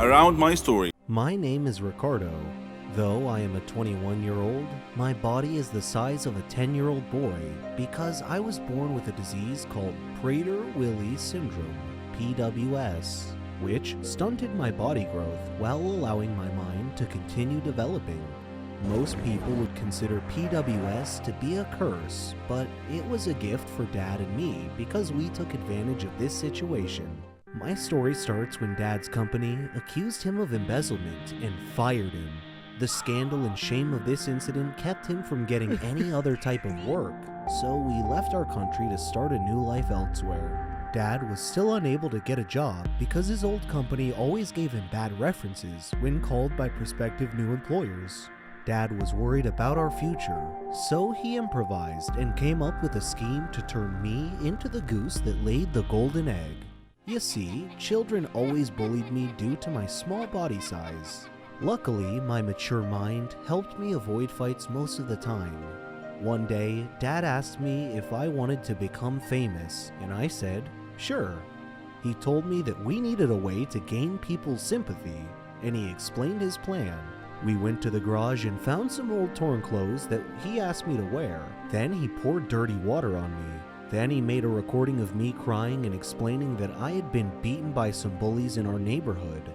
around my story. My name is Ricardo. Though I am a 21-year-old, my body is the size of a 10-year-old boy because I was born with a disease called Prader-Willi syndrome, PWS, which stunted my body growth while allowing my mind to continue developing. Most people would consider PWS to be a curse, but it was a gift for Dad and me because we took advantage of this situation. My story starts when Dad's company accused him of embezzlement and fired him. The scandal and shame of this incident kept him from getting any other type of work, so we left our country to start a new life elsewhere. Dad was still unable to get a job because his old company always gave him bad references when called by prospective new employers. Dad was worried about our future, so he improvised and came up with a scheme to turn me into the goose that laid the golden egg. You see, children always bullied me due to my small body size. Luckily, my mature mind helped me avoid fights most of the time. One day, Dad asked me if I wanted to become famous, and I said, sure. He told me that we needed a way to gain people's sympathy, and he explained his plan. We went to the garage and found some old torn clothes that he asked me to wear. Then he poured dirty water on me. Then he made a recording of me crying and explaining that I had been beaten by some bullies in our neighborhood.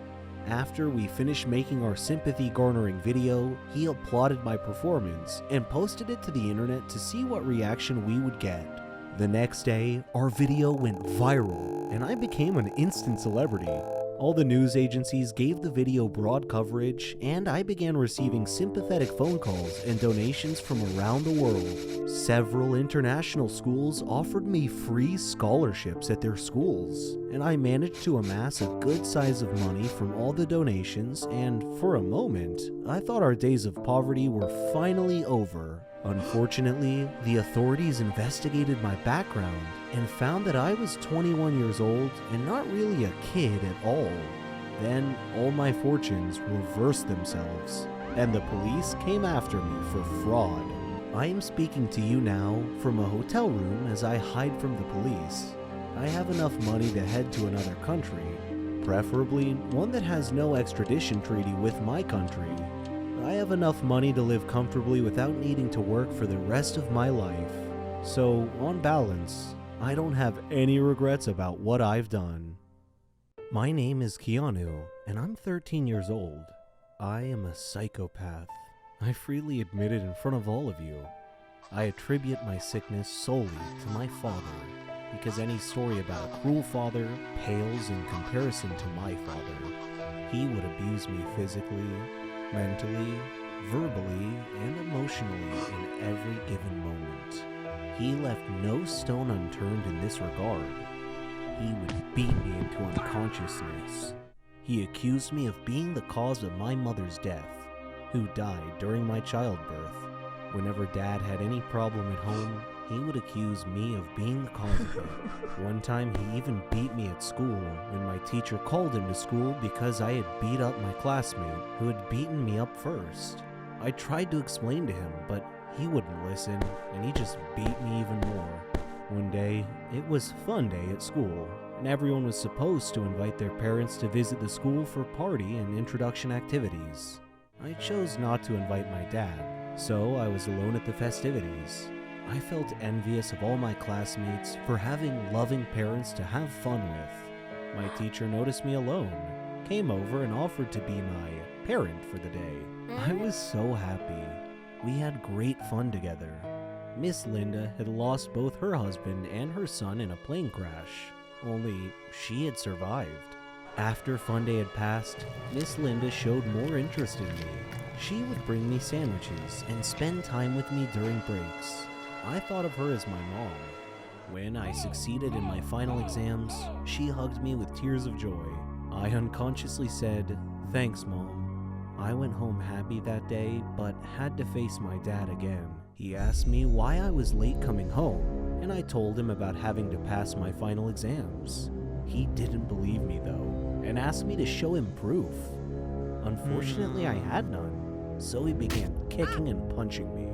After we finished making our sympathy-garnering video, he applauded my performance and posted it to the internet to see what reaction we would get. The next day, our video went viral, and I became an instant celebrity. All the news agencies gave the video broad coverage, and I began receiving sympathetic phone calls and donations from around the world. Several international schools offered me free scholarships at their schools, and I managed to amass a good size of money from all the donations, and for a moment, I thought our days of poverty were finally over. Unfortunately, the authorities investigated my background and found that I was 21 years old and not really a kid at all. Then all my fortunes reversed themselves, and the police came after me for fraud. I am speaking to you now from a hotel room as I hide from the police. I have enough money to head to another country, preferably one that has no extradition treaty with my country. I have enough money to live comfortably without needing to work for the rest of my life. So, on balance, I don't have any regrets about what I've done. My name is Keanu, and I'm 13 years old. I am a psychopath. I freely admit it in front of all of you. I attribute my sickness solely to my father, because any story about a cruel father pales in comparison to my father. He would abuse me physically, mentally, verbally, and emotionally in every given moment. He left no stone unturned in this regard. He would beat me into unconsciousness. He accused me of being the cause of my mother's death, who died during my childbirth. Whenever Dad had any problem at home, he would accuse me of being the cause of it. One time he even beat me at school when my teacher called him to school because I had beat up my classmate who had beaten me up first. I tried to explain to him, but he wouldn't listen, and he just beat me even more. One day, it was fun day at school, and everyone was supposed to invite their parents to visit the school for party and introduction activities. I chose not to invite my dad, so I was alone at the festivities. I felt envious of all my classmates for having loving parents to have fun with. My teacher noticed me alone, came over and offered to be my parent for the day. I was so happy. We had great fun together. Miss Linda had lost both her husband and her son in a plane crash, only she had survived. After fun day had passed, Miss Linda showed more interest in me. She would bring me sandwiches and spend time with me during breaks. I thought of her as my mom. When I succeeded in my final exams, she hugged me with tears of joy. I unconsciously said, "Thanks, Mom." I went home happy that day, but had to face my dad again. He asked me why I was late coming home, and I told him about having to pass my final exams. He didn't believe me though, and asked me to show him proof. Unfortunately, I had none, so he began kicking and punching me.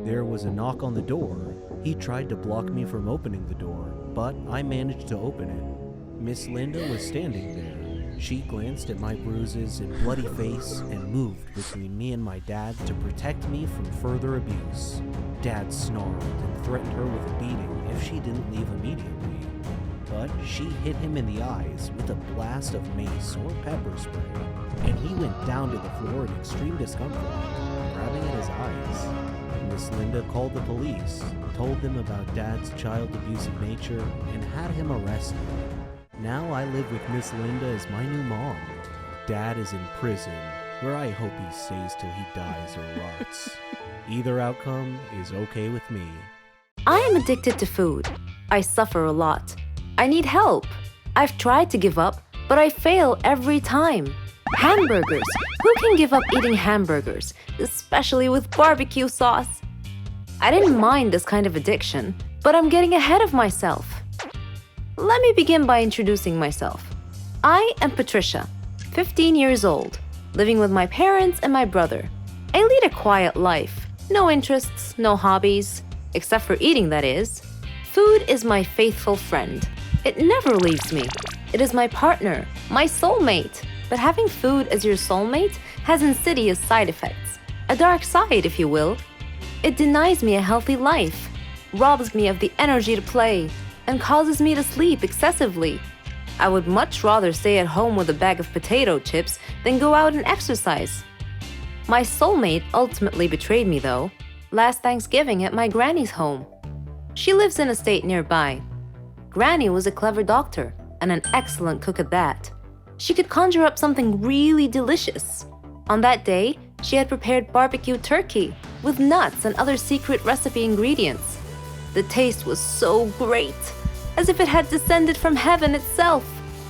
There was a knock on the door. He tried to block me from opening the door, but I managed to open it. Miss Linda was standing there. She glanced at my bruises and bloody face and moved between me and my dad to protect me from further abuse. Dad snarled and threatened her with a beating if she didn't leave immediately. But she hit him in the eyes with a blast of mace or pepper spray, and he went down to the floor in extreme discomfort, grabbing at his eyes. Miss Linda called the police, told them about Dad's child abusive nature, and had him arrested. Now I live with Miss Linda as my new mom. Dad is in prison, where I hope he stays till he dies or rots. Either outcome is okay with me. I am addicted to food. I suffer a lot. I need help. I've tried to give up, but I fail every time. Hamburgers. Who can give up eating hamburgers, especially with barbecue sauce? I didn't mind this kind of addiction, but I'm getting ahead of myself. Let me begin by introducing myself. I am Patricia, 15 years old, living with my parents and my brother. I lead a quiet life. No interests, no hobbies, except for eating, that is. Food is my faithful friend. It never leaves me. It is my partner, my soulmate. But having food as your soulmate has insidious side effects. A dark side, if you will. It denies me a healthy life, robs me of the energy to play, and causes me to sleep excessively. I would much rather stay at home with a bag of potato chips than go out and exercise. My soulmate ultimately betrayed me, though, last Thanksgiving at my granny's home. She lives in a state nearby. Granny was a clever doctor and an excellent cook at that. She could conjure up something really delicious. On that day, she had prepared barbecue turkey with nuts and other secret recipe ingredients. The taste was so great, as if it had descended from heaven itself.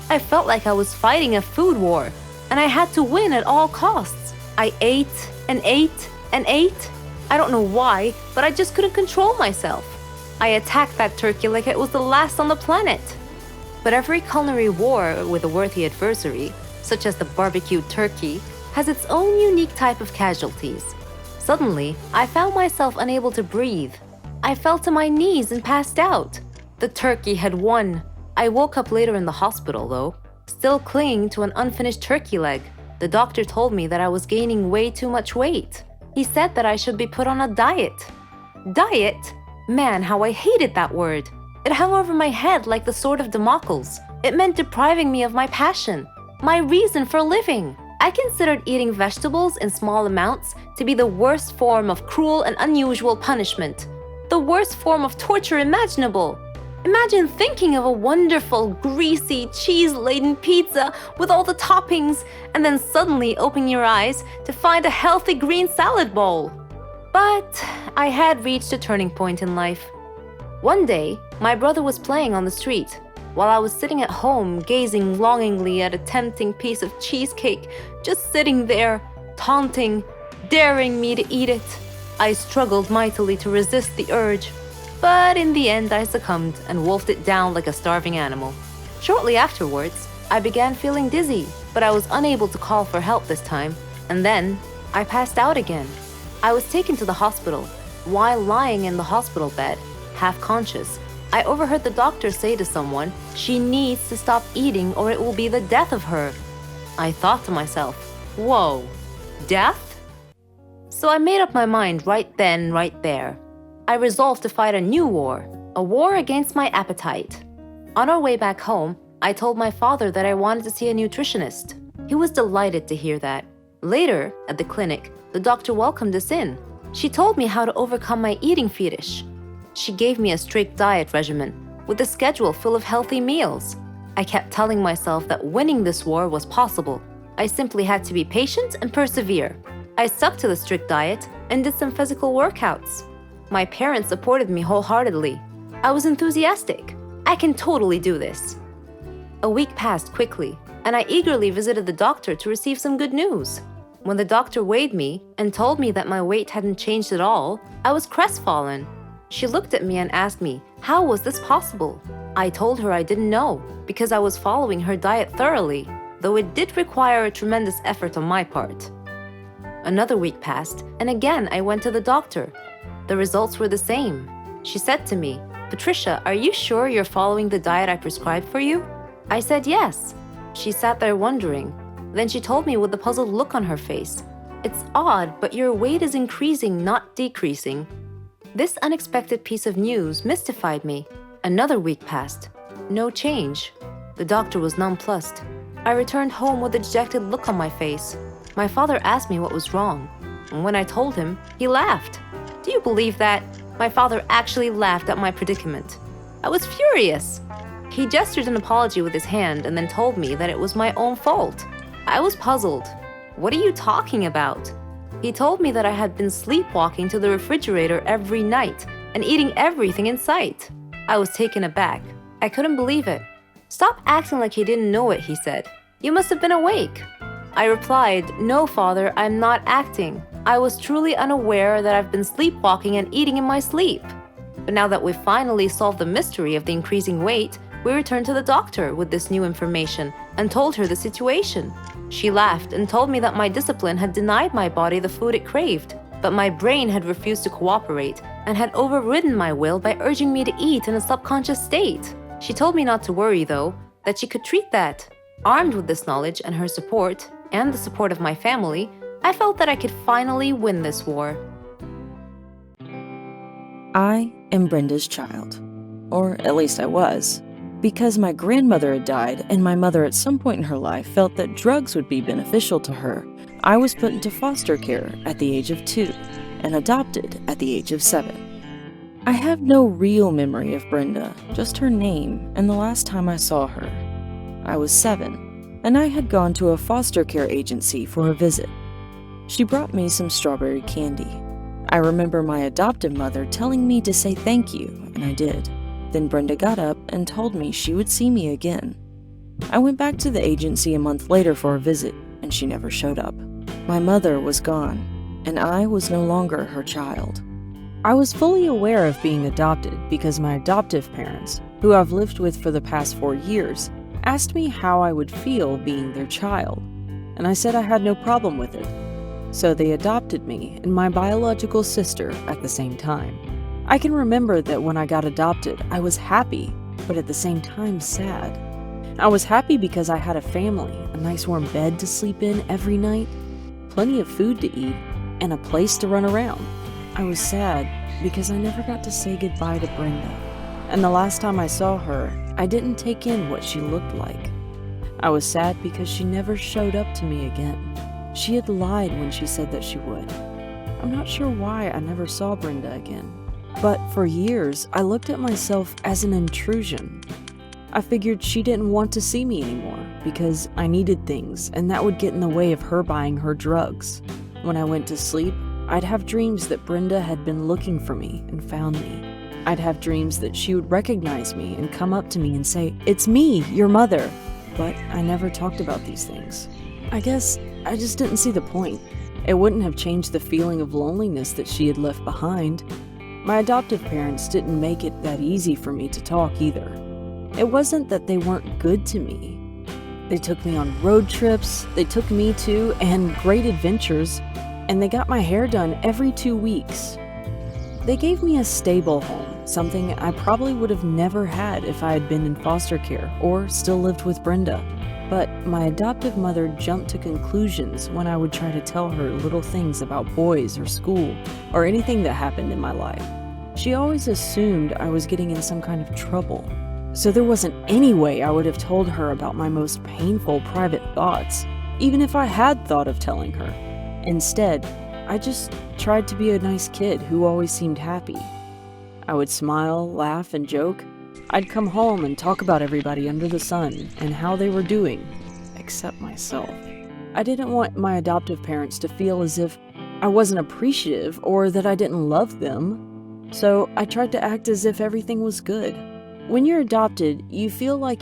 I felt like I was fighting a food war, and I had to win at all costs. I ate and ate and ate. I don't know why, but I just couldn't control myself. I attacked that turkey like it was the last on the planet. But every culinary war with a worthy adversary, such as the barbecued turkey, has its own unique type of casualties. Suddenly, I found myself unable to breathe. I fell to my knees and passed out. The turkey had won. I woke up later in the hospital, though, still clinging to an unfinished turkey leg. The doctor told me that I was gaining way too much weight. He said that I should be put on a diet. Diet? Man, how I hated that word. It hung over my head like the sword of Damocles. It meant depriving me of my passion, my reason for living. I considered eating vegetables in small amounts to be the worst form of cruel and unusual punishment, the worst form of torture imaginable. Imagine thinking of a wonderful, greasy, cheese-laden pizza with all the toppings and then suddenly opening your eyes to find a healthy green salad bowl. But I had reached a turning point in life. One day, my brother was playing on the street, while I was sitting at home gazing longingly at a tempting piece of cheesecake, just sitting there, taunting, daring me to eat it. I struggled mightily to resist the urge, but in the end I succumbed and wolfed it down like a starving animal. Shortly afterwards, I began feeling dizzy, but I was unable to call for help this time, and then I passed out again. I was taken to the hospital. While lying in the hospital bed, half conscious, I overheard the doctor say to someone, "She needs to stop eating or it will be the death of her." I thought to myself, whoa, death? So I made up my mind right then, right there. I resolved to fight a new war, a war against my appetite. On our way back home, I told my father that I wanted to see a nutritionist. He was delighted to hear that. Later, at the clinic, the doctor welcomed us in. She told me how to overcome my eating fetish. She gave me a strict diet regimen with a schedule full of healthy meals. I kept telling myself that winning this war was possible. I simply had to be patient and persevere. I stuck to the strict diet and did some physical workouts. My parents supported me wholeheartedly. I was enthusiastic. I can totally do this. A week passed quickly, and I eagerly visited the doctor to receive some good news. When the doctor weighed me and told me that my weight hadn't changed at all, I was crestfallen. She looked at me and asked me, how was this possible? I told her I didn't know, because I was following her diet thoroughly, though it did require a tremendous effort on my part. Another week passed, and again I went to the doctor. The results were the same. She said to me, "Patricia, are you sure you're following the diet I prescribed for you?" I said yes. She sat there wondering. Then she told me with a puzzled look on her face. It's odd, but your weight is increasing, not decreasing. This unexpected piece of news mystified me. Another week passed. No change. The doctor was nonplussed. I returned home with a dejected look on my face. My father asked me what was wrong. And when I told him, he laughed. Do you believe that? My father actually laughed at my predicament. I was furious. He gestured an apology with his hand and then told me that it was my own fault. I was puzzled. What are you talking about? He told me that I had been sleepwalking to the refrigerator every night and eating everything in sight. I was taken aback. I couldn't believe it. Stop acting like he didn't know it, he said. You must have been awake. I replied, no, father, I'm not acting. I was truly unaware that I've been sleepwalking and eating in my sleep. But now that we've finally solved the mystery of the increasing weight, we returned to the doctor with this new information and told her the situation. She laughed and told me that my discipline had denied my body the food it craved, but my brain had refused to cooperate and had overridden my will by urging me to eat in a subconscious state. She told me not to worry, though, that she could treat that. Armed with this knowledge and her support, and the support of my family, I felt that I could finally win this war. I am Brenda's child. Or at least I was. Because my grandmother had died and my mother at some point in her life felt that drugs would be beneficial to her, I was put into foster care at the age of 2 and adopted at the age of 7. I have no real memory of Brenda, just her name and the last time I saw her. I was 7, and I had gone to a foster care agency for a visit. She brought me some strawberry candy. I remember my adoptive mother telling me to say thank you, and I did. Then Brenda got up and told me she would see me again. I went back to the agency a month later for a visit, and she never showed up. My mother was gone, and I was no longer her child. I was fully aware of being adopted because my adoptive parents, who I've lived with for the past 4 years, asked me how I would feel being their child, and I said I had no problem with it. So they adopted me and my biological sister at the same time. I can remember that when I got adopted, I was happy, but at the same time sad. I was happy because I had a family, a nice warm bed to sleep in every night, plenty of food to eat, and a place to run around. I was sad because I never got to say goodbye to Brenda, and the last time I saw her, I didn't take in what she looked like. I was sad because she never showed up to me again. She had lied when she said that she would. I'm not sure why I never saw Brenda again. But for years, I looked at myself as an intrusion. I figured she didn't want to see me anymore because I needed things and that would get in the way of her buying her drugs. When I went to sleep, I'd have dreams that Brenda had been looking for me and found me. I'd have dreams that she would recognize me and come up to me and say, "It's me, your mother." But I never talked about these things. I guess I just didn't see the point. It wouldn't have changed the feeling of loneliness that she had left behind. My adoptive parents didn't make it that easy for me to talk either. It wasn't that they weren't good to me. They took me on road trips, they took me to and great adventures, and they got my hair done every 2 weeks. They gave me a stable home, something I probably would have never had if I had been in foster care or still lived with Brenda. But my adoptive mother jumped to conclusions when I would try to tell her little things about boys or school or anything that happened in my life. She always assumed I was getting in some kind of trouble. So there wasn't any way I would have told her about my most painful private thoughts, even if I had thought of telling her. Instead, I just tried to be a nice kid who always seemed happy. I would smile, laugh, and joke. I'd come home and talk about everybody under the sun and how they were doing, except myself. I didn't want my adoptive parents to feel as if I wasn't appreciative or that I didn't love them, so I tried to act as if everything was good. When you're adopted, you feel like